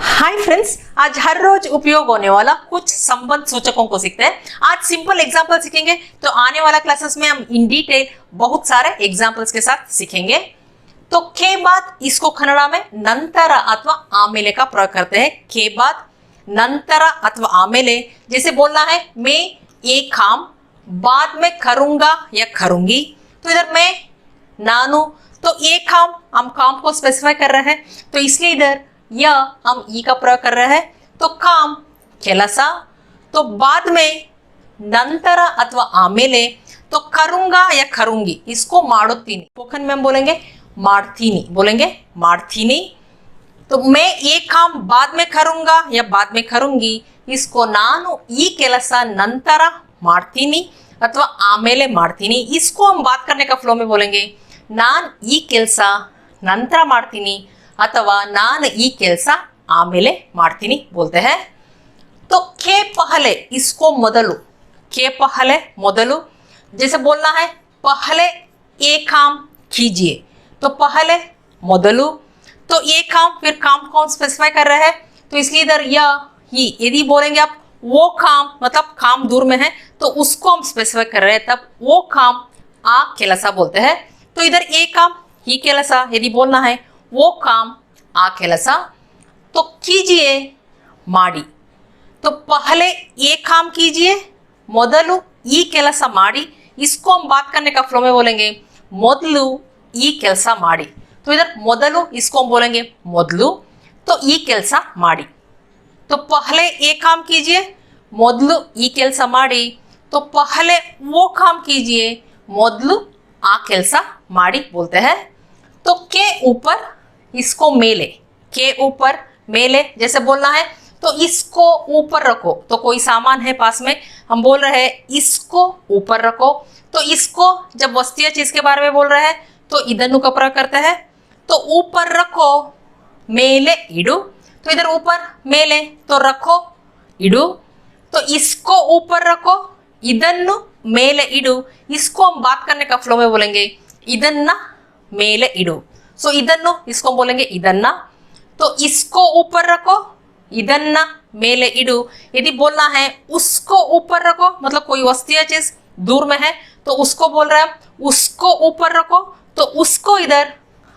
Hi friends, आज हर रोज उपयोग होने वाला कुछ संबंध सूचकों को सीखते हैं। आज सिंपल एग्जांपल सीखेंगे, तो आने वाला क्लासेस में हम इन डिटेल बहुत सारे एग्जांपल्स के साथ सीखेंगे। तो के बाद इसको कन्नड़ा में नंतर अथवा आमेले का प्रयोग करते हैं। के बाद नंतर अथवा आमेले, जैसे बोलना है मैं ये काम बाद में करूंगा या करूंगी, तो इधर मैं नानू, तो ये काम हम काम को स्पेसिफाई कर रहे हैं, तो इसलिए इधर या हम ई का प्रयोग कर रहे हैं। तो काम केलसा, तो बाद में नंतर अथवा आमेले, तो करूंगा या करूंगी, इसको माडुत्तीनी, स्पोकन में हम बोलेंगे माडतीनी, बोलेंगे माडतीनी। तो मैं ये काम बाद में करूंगा या बाद में करूंगी, इसको नानु ई केलसा नंतर माडतीनी अथवा आमेले माडतीनी। इसको हम बात करने का फ्लो में बोलेंगे नान ई केलसा नंतर माडतीनी अथवा नान ई केलसा आमेले माडतीनी बोलते हैं। तो के पहले इसको मोदलु, के पहले मोदलु, जैसे बोलना है पहले ये काम कीजिए, तो पहले मोदलु, तो ये काम, फिर काम कौन स्पेसिफाई कर रहे हैं, तो इसलिए इधर ही, यदि बोलेंगे आप वो काम, मतलब काम दूर में है तो उसको हम स्पेसिफाई कर रहे हैं, तब वो काम आ केलसा बोलते हैं। तो इधर ये काम ही केलसा, यदि बोलना है वो काम आ केलसा, तो कीजिए माड़ी, तो पहले ये काम कीजिए मोदलु ई केलसा माड़ी, इसको हम बात करने का फ्लो में बोलेंगे मोदलु ई केलसा माड़ी। तो इधर मोदलु, इसको हम बोलेंगे मोदलु, तो ई केलसा माड़ी, तो पहले ये काम कीजिए मोदलु ई केलसा माड़ी, तो पहले वो काम कीजिए मोदलु आ केलसा माड़ी बोलते हैं। तो के ऊपर इसको मेले, के ऊपर मेले, जैसे बोलना है तो इसको ऊपर रखो, तो कोई सामान है पास में, हम बोल रहे हैं इसको ऊपर रखो, तो इसको जब वस्तुय चीज के बारे में बोल रहे हैं तो इधर का प्रयोग करते हैं, तो ऊपर रखो मेले इडू, तो इधर ऊपर मेले, तो रखो इडू, तो इसको ऊपर रखो इदन्नु मेले इडू, इसको हम बात करने का फ्लो में बोलेंगे इदन्ना मेले इडू। सो इदन्नु, इसको बोलेंगे इदन्ना, तो इसको ऊपर रखो इदन्ना मेले इडू। यदि बोलना है उसको ऊपर रखो, मतलब कोई वस्तु या चीज दूर में है तो उसको बोल रहे हैं उसको ऊपर रखो, तो उसको इधर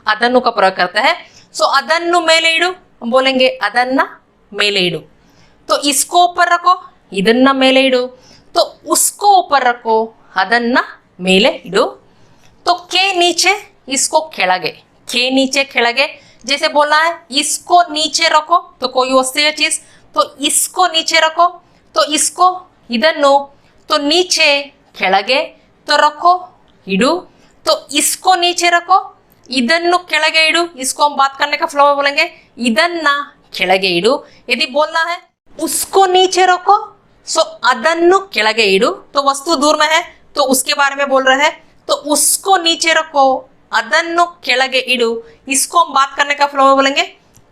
अदन्नु का प्रयोग करते हैं। सो अदन्नु मेले इडू, हम बोलेंगे अदन्ना मेले इडू, तो इसको ऊपर रखो इदन्ना मेले इडू, तो उसको ऊपर रखो अदन्ना मेले इडू। तो के नीचे इसको केळगे, के नीचे केळगे, जैसे बोलना है इसको नीचे रखो, तो कोई वस्तु या चीज, तो इसको नीचे रखो, तो इसको इदन्नु, तो नीचे केळगे, तो रखो इडू, तो इसको नीचे रखो इदन्नु केळगे इडू, इसको हम बात करने का फ्लो में बोलेंगे इदन्ना केळगे इडू। यदि बोलना है उसको नीचे रखो, सो अदन्नु केळगे इडू, तो वस्तु दूर में है तो उसके बारे में बोल रहे हैं, तो उसको नीचे रखो अदन्नु केळगे इडू, इसको हम बात करने का फ्लो में बोलेंगे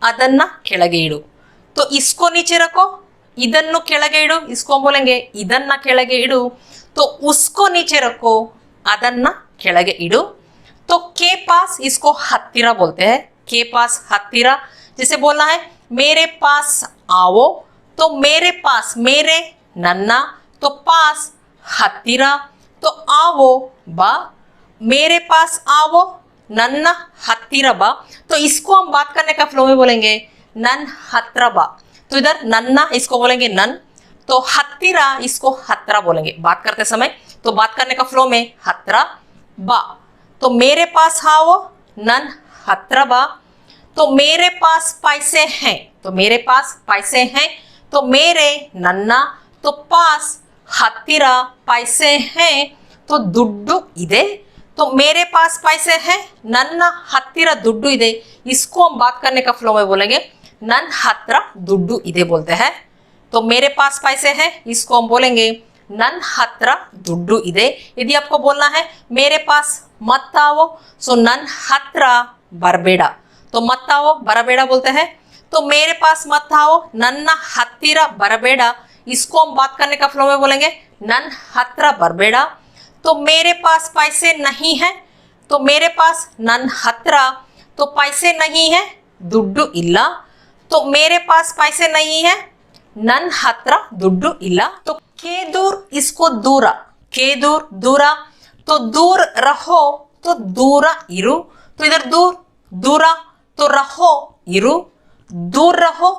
अदन्ना केळगे इडू। तो इसको नीचे रखो इदन्नु केळगे इडू, इसको हम बोलेंगे इदन्ना केळगे इडू, तो उसको नीचे रखो अदन्ना केळगे इडू। तो के पास इसको हत्तीरा बोलते हैं, के पास हत्तीरा, जैसे बोलना है मेरे पास आओ, तो मेरे पास, मेरे नन्ना, तो पास हत्तीरा, तो आओ बा, मेरे पास आओ नन्ना हत्तीरा बा, तो इसको हम बात करने का फ्लो में बोलेंगे नन हत्रा बा, तो इधर नन्ना इसको बोलेंगे नन, तो हत्तीरा इसको हत्रा बोलेंगे बात करते समय, तो बात करने का फ्लो में हत्रा बा, तो मेरे पास आओ नन हत्रा बा, तो मेरे पास पैसे हैं, तो मेरे पास पैसे हैं, तो मेरे नन्ना, तो पास हत्तीरा पैसे हैं, तो दुड्डू इदे, तो मेरे पास पैसे हैं नन्ना हत्तीरा दुड्डू इदे, इसको हम बात करने का फ्लो में बोलेंगे नन हत्रा दुड्डू इदे बोलते हैं। तो मेरे पास पैसे हैं, इसको हम बोलेंगे नन हत्रा दुड्डू इदे। यदि आपको बोलना है मेरे पास मत आओ, सो नन हत्रा बरबेड़ा, तो मत आओ बरबेड़ा बोलते हैं, तो मेरे पास मत आओ नन्ना हत्तीरा बरबेड़ा, इसको हम बात करने का फ्लो में बोलेंगे नन हत्रा बरबेड़ा। तो मेरे पास पैसे नहीं है, तो मेरे पास नन हत्रा, तो पैसे नहीं है दुड्डू इल्ला, तो मेरे पास पैसे नहीं है, नन हत्र दुड्डु इल्ला। तो के दूर इसको दूरा, के दूर दूरा, तो दूर रहो तो दूरा इरु, तो इधर दूर दूरा तो रहो इरु, दूर रहो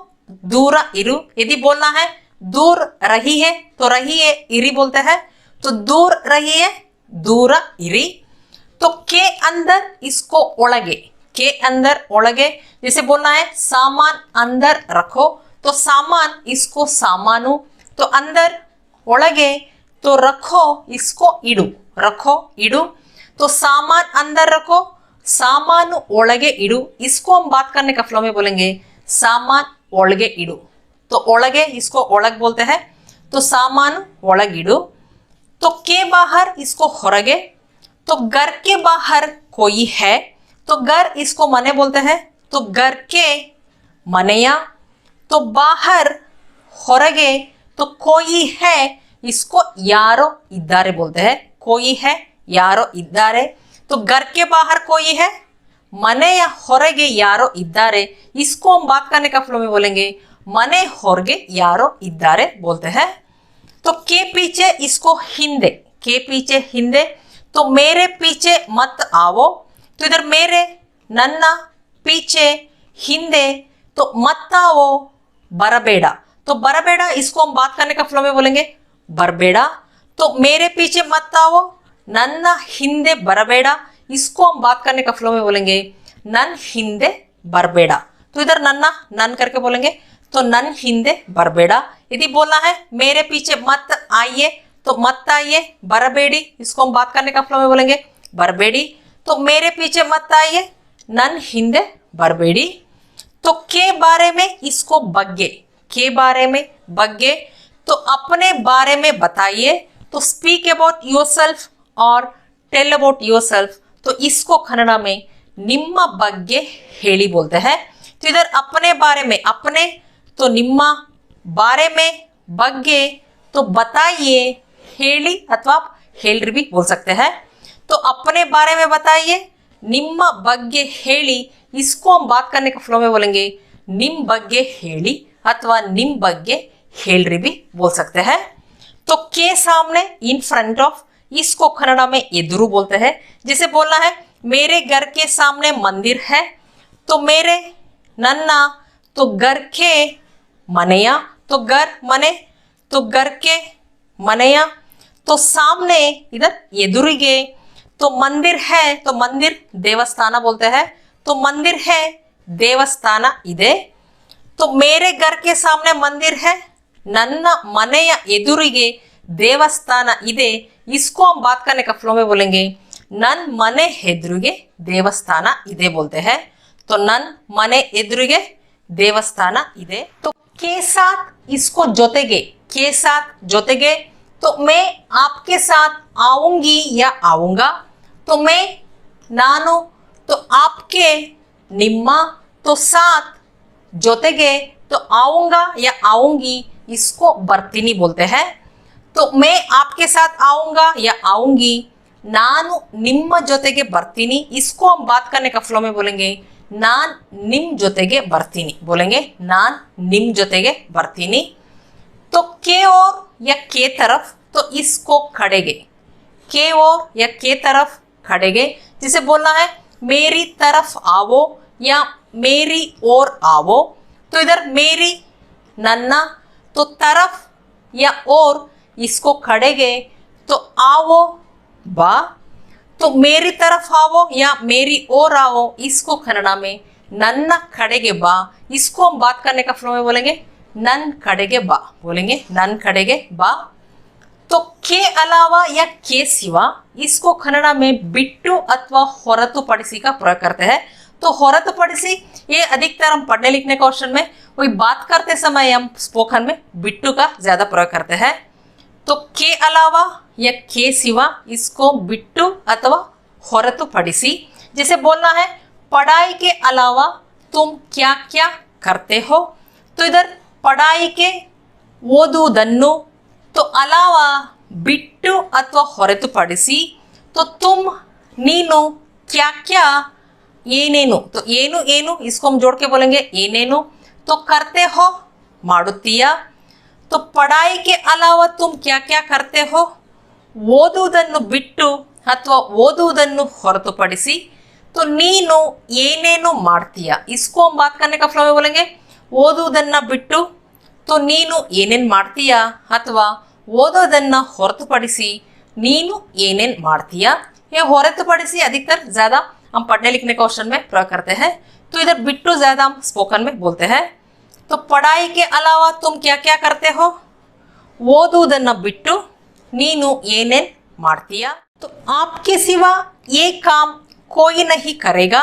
दूरा इरु। यदि बोलना है दूर रही है तो रही है इरी बोलते हैं, तो दूर रही है दूरा इरी। तो के अंदर इसको ओळगे, के अंदर ओळगे, जैसे बोलना है सामान अंदर रखो, तो सामान इसको सामानु, तो अंदर ओळगे तो रखो इसको इडु, रखो इडु। तो सामान अंदर रखो, सामान ओळगे इडु, इसको हम बात करने का फ्लो में बोलेंगे सामान ओळगे इडु। तो ओळगे इसको ओळग बोलते हैं, तो सामान ओळग इडु। तो के बाहर इसको ಹೊರಗೆ, तो घर के बाहर कोई है, तो घर इसको मने बोलते हैं, तो घर के मनेया। तो बाहर ಹೊರಗೆ तो कोई है, इसको यारो इद्दारे बोलते हैं, कोई है यारो इद्दारे। तो घर के बाहर कोई है, मनेया ಹೊರಗೆ यारो इद्दारे, इसको हम बात करने का फ्लो में बोलेंगे मने ಹೊರಗೆ यारो इद्दारे बोलते हैं। तो के पीछे इसको हिंदे, के पीछे हिंदे, तो मेरे पीछे मत आओ, तो इधर मेरे नन्ना पीछे हिंदे, तो मत आओ बरबेड़ा, तो बरबेड़ा इसको हम बात करने का फ्लो में बोलेंगे बरबेड़ा। तो मेरे पीछे मत आओ, नन्ना हिंदे बरबेड़ा, इसको हम बात करने का फ्लो में बोलेंगे नन हिंदे बरबेड़ा। तो इधर नन्ना नन करके बोलेंगे, तो नन हिंदे बरबेड़ा। यदि बोलना है मेरे पीछे मत आइए, तो मत आइए बरबेड़ी, इसको हम बात करने का फ्लो में बोलेंगे बरबेड़ी। तो मेरे पीछे मत आइए, नन हिंदे बरबेड़ी। तो के बारे में इसको बग्गे, के बारे में बग्गे, तो अपने बारे में बताइए, तो स्पीक अबाउट योरसेल्फ और टेल अबाउट योरसेल्फ। तो इसको कन्नड़ में निम्म बग्गे हेಳಿ बोलते हैं। तो इधर अपने बारे में, अपने तो निम्म, बारे में बग्गे तो बताइए, हेಳಿ अथवा हेल्री भी बोल सकते हैं। तो अपने बारे में बताइए, निम्म बग्गे हेಳಿ, इसको हम बात करने का फ्लो में बोलेंगे निम बग्गे हेಳಿ अथवा निम बग्गे हेल्री भी बोल सकते हैं। तो के सामने इन फ्रंट ऑफ, इसको कन्नड़ में एदुरु बोलते हैं। जैसे बोलना है मेरे घर के सामने मंदिर है, तो मेरे नन्ना तो घर के मनेया, तो घर मने, तो घर के मनेया। तो सामने इधर एदुरिगे, तो मंदिर है, तो मंदिर देवस्थान बोलते हैं, तो मंदिर है देवस्थान इदे। तो मेरे घर के सामने मंदिर है, नन्ना मनेय एदुरिगे देवस्थान इदे, इसको हम बात करने का फ्लो में बोलेंगे नन मने एदुरिगे देवस्थान इदे बोलते हैं। तो नन मने एदुरिगे देवस्थान इदे। तो के साथ इसको जोतेगे, के साथ जोतेगे, तो मैं आपके साथ आऊंगी या आऊंगा, तो मैं नानु, तो आपके निम्म, तो साथ जोतेगे, तो आऊंगा या आऊंगी, इसको ಬರ್ತೀನಿ बोलते हैं। तो मैं आपके साथ आऊंगा या आऊंगी, ನಾನು ನಿಮ್ಮ ಜೊತೆಗೆ ಬರ್ತೀನಿ, इसको हम बात करने का फ्लो में बोलेंगे ನಾನ್ ನಿಮ್ ಜೊತೆಗೆ ಬರ್ತೀನಿ, बोलेंगे ನಾನ್ ನಿಮ್ ಜೊತೆಗೆ ಬರ್ತೀನಿ। तो के और या के तरफ, तो इसको खड़ेगे, के और या के तरफ खड़ेगे। जिसे बोलना है मेरी तरफ आओ या मेरी ओर आओ, तो इधर मेरी नन्ना, तो तरफ या ओर, इसको खड़ेगे, तो आओ बा। तो मेरी तरफ आओ या मेरी ओर आओ, इसको कन्नड़ में नन्ना खड़ेगे बा, इसको हम बात करने का फ्लो में बोलेंगे नन खड़ेगे बा, बोलेंगे नन खड़ेगे बा। तो के अलावा या के सिवा, इसको कन्नड़ में बिट्टू अथवा ಹೊರತುಪಡಿಸಿ का प्रयोग करते हैं। तो ಹೊರತುಪಡಿಸಿ ये अधिकतर हम पढ़ने लिखने का क्वेश्चन में, कोई बात करते समय हम स्पोकन में बिट्टू का ज्यादा प्रयोग करते हैं। तो के अलावा या के सिवा, इसको बिट्टू अथवा ಹೊರತುಪಡಿಸಿ। जैसे बोलना है पढ़ाई के अलावा तुम क्या क्या करते हो, तो इधर पढ़ाई के ಓದುವುದನ್ನು, तो अलावा बिट्टू अथवा ಹೊರತುಪಡಿಸಿ, तो तुम नीनु क्या क्या ಏನೇನು, तो ಏನು ಏನು, इसको हम जोड़ के बोलेंगे ಏನೇನು। तो करते हो ಮಾಡುತ್ತೀಯಾ तो पढ़ाई के अलावा तुम क्या क्या करते हो ಓದುವುದನ್ನು ಬಿಟ್ಟು ಅಥವಾ ಓದುವುದನ್ನು ಹೊರತುಪಡಿಸಿ तो ನೀನು ಏನೇನು ಮಾಡ್ತೀಯಾ इसको हम बात करने का फ्लो में बोलेंगे ಓದುವುದನ್ನ ಬಿಟ್ಟು तो ನೀನು ಏನೇನ್ ಮಾಡ್ತೀಯಾ ಅಥವಾ ಓದೋದನ್ನ ಹೊರತುಪಡಿಸಿ ನೀನು ಏನೇನ್ ಮಾಡ್ತೀಯಾ ये ಹೊರತುಪಡಿಸಿ अधिकतर ज्यादा हम पढ़ने लिखने के क्वेश्चन में प्रयोग करते हैं तो इधर बिट्टू ज्यादा हम स्पोकन में बोलते हैं तो पढ़ाई के अलावा तुम क्या क्या करते हो ಓದುವುದನ್ನ ಬಿಟ್ಟು ನೀನು ಏನೇನ್ ಮಾಡ್ತೀಯಾ तो आपके सिवा ये काम कोई नहीं करेगा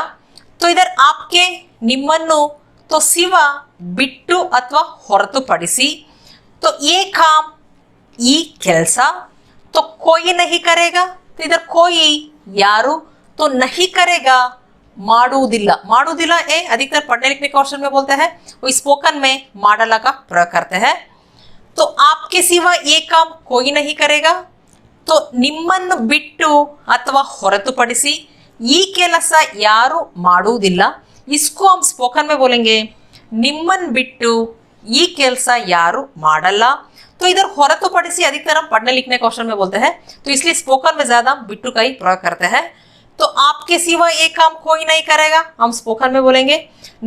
तो इधर आपके ನಿಮ್ಮನ್ನು तो सिवा ಬಿಟ್ಟು ಅಥವಾ ಹೊರತುಪಡಿಸಿ तो ये काम ಈ ಕೆಲಸ तो कोई नहीं करेगा तो इधर कोई ಯಾರು तो नहीं करेगा ಮಾಡುವುದಿಲ್ಲ ಮಾಡುವುದಿಲ್ಲ ए अधिकतर पढ़ने लिखने के क्वेश्चन में बोलते हैं वो स्पोकन में ಮಾಡಲ್ಲ का प्रयोग करते हैं तो आपके सिवा ये काम कोई नहीं करेगा तो ನಿಮ್ಮನ್ನು ಬಿಟ್ಟು ಅಥವಾ ಹೊರತುಪಡಿಸಿ ಈ ಕೆಲಸ ಯಾರು ಮಾಡುವುದಿಲ್ಲ इसको हम स्पोकन में बोलेंगे ನಿಮ್ಮನ್ನು ಬಿಟ್ಟು ಈ ಕೆಲಸ ಯಾರು ಮಾಡಲ್ಲ तो इधर ಹೊರತುಪಡಿಸಿ अधिकतर हम पढ़ने लिखने क्वेश्चन में बोलते हैं तो इसलिए स्पोकन में ज्यादा हम बिट्टू का ही प्रयोग करते हैं तो आपके सिवा ये काम कोई नहीं करेगा हम स्पोकन में बोलेंगे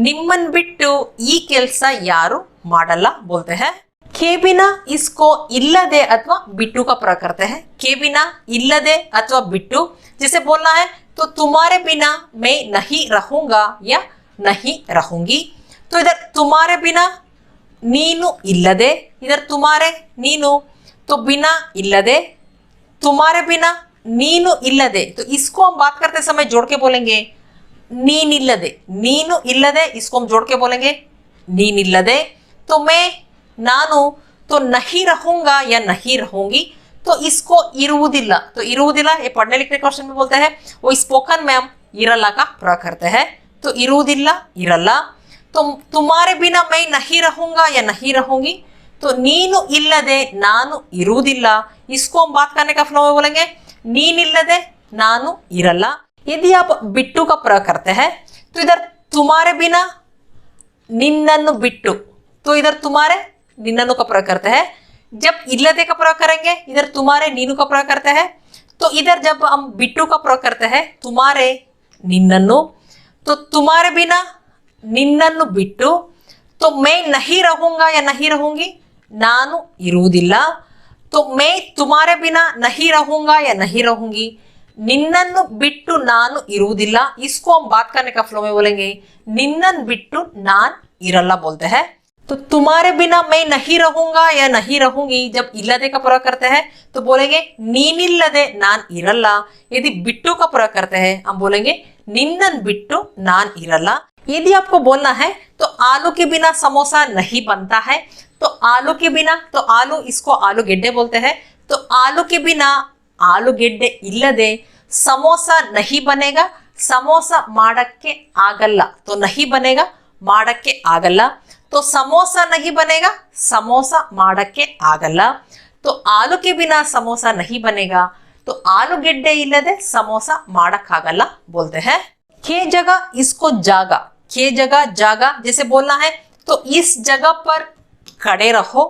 ನಿಮ್ಮನ್ನು ಬಿಟ್ಟು ಈ ಕೆಲಸ ಯಾರು ಮಾಡಲ್ಲ बोलते हैं के बिना इसको इल्लदे अथवा बिट्टू का प्रयोग करते हैं के बिना इल्लदे अथवा बिट्टू जैसे बोलना है तो तुम्हारे बिना मैं नहीं रहूंगा या नहीं रहूंगी तो इधर तुम्हारे बिना नीनु इल्लदे इधर तुम्हारे नीनु तो बिना इल्लदे तुम्हारे बिना नीनु इल्लदे तो इसको हम बात करते समय जोड़ के बोलेंगे नीन इल्लदे नीनु इल्लदे इसको हम जोड़ के बोलेंगे नीन इल्लदे तो मैं नानु तो नहीं रहूंगा या नहीं रहूंगी तो इसको इरुವುದಿಲ್ಲ तो इरुವುದಿಲ್ಲ ये पढ़ने लिखने क्वेश्चन में बोलते हैं वो स्पोकन में हम इरला का प्रयोग करते हैं तो इरुವುದಿಲ್ಲ इरಲ್ಲ तो तुम्हारे बिना मैं नहीं रहूंगा या नहीं रहूंगी तो ನೀನು ಇಲ್ಲದೆ ನಾನು ಇರುವುದಿಲ್ಲ इसको हम बात करने का फ्लो में बोलेंगे ನೀನಿಲ್ಲದೆ ನಾನು ಇರಲ್ಲ यदि आप बिट्टू का प्रयोग करते हैं तो इधर तुम्हारे बिना ನಿನ್ನನ್ನು ಬಿಟ್ಟು तो इधर तुम्हारे निन्ननु का प्रयोग करते हैं जब इल्लदे का प्रयोग करेंगे इधर तुम्हारे नीनु का प्रयोग करते हैं तो इधर जब हम बिट्टू का प्रयोग करते हैं तुम्हारे निन्ननु तो तुम्हारे बिना निन्ननु बिट्टू तो मैं नहीं रहूंगा या नहीं रहूंगी नानु इरुವುದಿಲ್ಲ तो मैं तुम्हारे बिना नहीं रहूंगा या नहीं रहूंगी ನಿನ್ನನ್ನು ಬಿಟ್ಟು ನಾನು ಇರುವುದಿಲ್ಲ इसको हम बात करने का फ्लो में बोलेंगे ನಿನ್ನನ್ನು ಬಿಟ್ಟು ನಾನು ಇರಲ್ಲ बोलते हैं तो तुम्हारे बिना मैं नहीं रहूंगा या नहीं रहूंगी जब इल्लदे का प्रयोग करते हैं तो बोलेंगे ನೀನಿಲ್ಲದೆ ನಾನ್ ಇರಲ್ಲ यदि बिट्टू का प्रयोग करते हैं हम बोलेंगे ನಿನ್ನನ್ ಬಿಟ್ಟು ನಾನ್ ಇರಲ್ಲ यदि आपको बोलना है तो आलू के बिना समोसा नहीं बनता है तो आलू के बिना तो आलू इसको आलूಗೆಡ್ಡೆ बोलते हैं तो आलू के बिना आलूಗೆಡ್ಡೆ ಇಲ್ಲದೆ समोसा नहीं बनेगा समोसा ಮಾಡಕ್ಕೆ ಆಗಲ್ಲ तो नहीं बनेगा ಮಾಡಕ್ಕೆ ಆಗಲ್ಲ तो समोसा नहीं बनेगा समोसा ಮಾಡಕ್ಕೆ ಆಗಲ್ಲ तो आलू के बिना समोसा नहीं बनेगा तो आलूಗೆಡ್ಡೆ ಇಲ್ಲದೆ समोसा ಮಾಡಕ್ಕಾಗಲ್ಲ बोलते हैं के जगह इसको जागा के जगह जागा जैसे बोलना है तो इस जगह पर खड़े रहो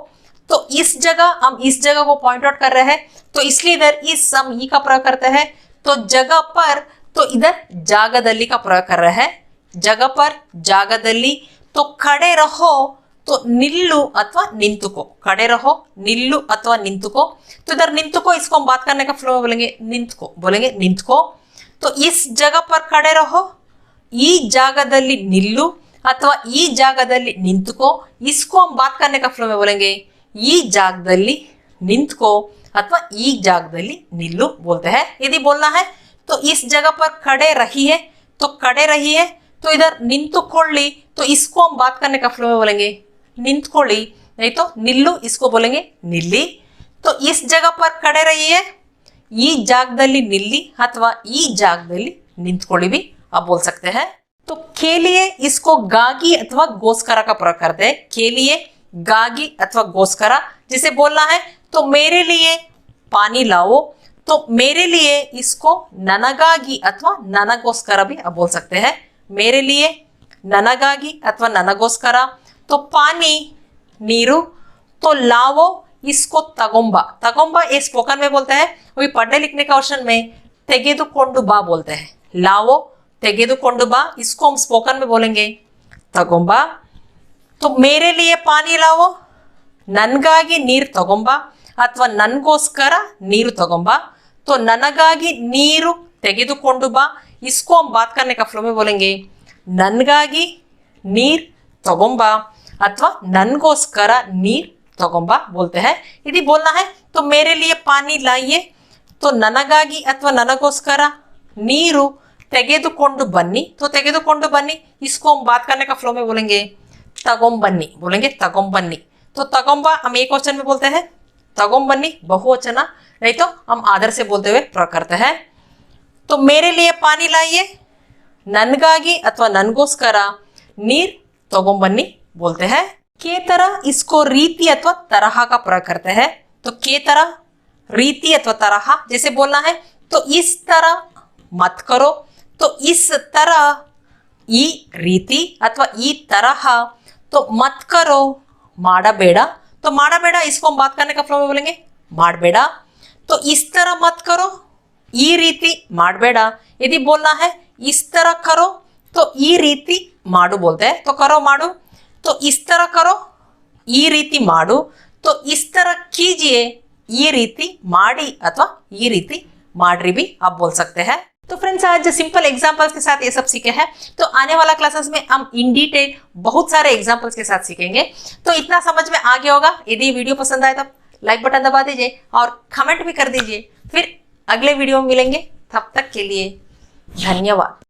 तो इस जगह हम इस जगह को पॉइंट आउट कर रहे हैं तो इसलिए इधर इस हम ई का प्रयोग करते हैं तो जगह पर तो इधर जागदली का प्रयोग कर रहे हैं जगह पर जागदली तो खड़े रहो तो निल्लु अथवा निंतुको खड़े रहो निल्लु अथवा निंतुको तो इधर निंतुको इसको हम बात करने का फ्लो में बोलेंगे निंतुको तो इस जगह पर खड़े रहो ಈ ಜಾಗದಲ್ಲಿ ನಿಲ್ಲು ಅಥವಾ ಈ ಜಾಗದಲ್ಲಿ ನಿಂತುಕೋ इसको हम बात करने का फ्लो में बोलेंगे ಈ ಜಾಗದಲ್ಲಿ ನಿಂತುಕೋ अथवा ಈ ಜಾಗದಲ್ಲಿ ನಿಲ್ಲು बोलते हैं यदि बोलना है तो इस जगह पर खड़े रहिए तो खड़े रहिए तो इधर निंतुಕೊಳ್ಳಿ तो इसको हम बात करने का फ्लो में बोलेंगे निंतुಕೊಳ್ಳಿ नहीं तो निल्लु इसको बोलेंगे निल्ली तो इस जगह पर खड़े रहिए ಈ ಜಾಗದಲ್ಲಿ ನಿಲ್ಲಿ ಅಥವಾ ಈ ಜಾಗದಲ್ಲಿ ನಿಂತುಕೊಳ್ಳಿ भी आप बोल सकते हैं तो के लिए इसको गागी अथवा गोस्करा का प्रयोग करते हैं के लिए गागी अथवा गोस्करा जिसे बोलना है तो मेरे लिए पानी लाओ तो मेरे लिए इसको ननगागी अथवा ननगोस्करा भी आप बोल सकते हैं मेरे लिए ननगागी अथवा ननगोस्करा तो पानी नीरू, तो लावो इसको तगोंबा। तगोंबा ये स्पोकन में बोलते हैं, वही पढ़ने लिखने का ऑप्शन में तेगेदुकोंडु बा बोलते हैं। लावो तेगेदुकोंडु बा, इसको हम स्पोकन में बोलेंगे तगोंबा। तो मेरे लिए पानी लावो, ननगागी नीर तगोंबा अथवा ननगोस्कर नीर तगोंबा। तो ननगागी नीरू तेगेदुकोंडु बा, इसको हम बात करने का फ्लो में बोलेंगे ननगागी नीर तगोंबा अथवा ननगोस्कर नीर तगोंबा बोलते हैं। यदि बोलना है तो मेरे लिए पानी लाइए, तो ननगागी अथवा ननगोस्कर नीरू तेगेदुकोंडु बन्नी। तो तेगेदुकोंडु बन्नी, इसको हम बात करने का फ्लो में बोलेंगे तगोंबन्नी, बोलेंगे तगोंबन्नी। तो तगोंबा हम एक वचन में बोलते हैं, तगोंबन्नी बहुवचन, नहीं तो हम आदर से बोलते हुए प्रयोग करते हैं। तो मेरे लिए पानी लाइए, ननगागी अथवा ननगोस्कर नीर तगोंबन्नी बोलते हैं। के तरह इसको रीति अथवा तरह का प्रयोग करते हैं। तो के तरह रीति अथवा तरह, जैसे बोलना है तो इस तरह मत करो, तो इस तरह ई रीति अथवा ई तरह, तो मत करो माडबेड़ा। तो माडबेड़ा इसको हम बात करने का फ्लो में बोलेंगे माडबेड़ा। तो इस तरह मत करो, ई रीति माडबेड़ा। यदि बोलना है इस तरह करो, तो ई रीति माडू बोलते हैं। तो करो माडू, तो इस तरह करो ई रीति माडू, तो इस तरह कीजिए ई रीति माड़ी अथवा ई रीति माड्री भी आप बोल सकते हैं। तो फ्रेंड्स, आज सिंपल एग्जांपल्स के साथ ये सब सीखे हैं। तो आने वाला क्लासेस में हम इन डिटेल बहुत सारे एग्जांपल्स के साथ सीखेंगे। तो इतना समझ में आ गया होगा। यदि वीडियो पसंद आए तो लाइक बटन दबा दीजिए और कमेंट भी कर दीजिए। फिर अगले वीडियो में मिलेंगे, तब तक के लिए धन्यवाद।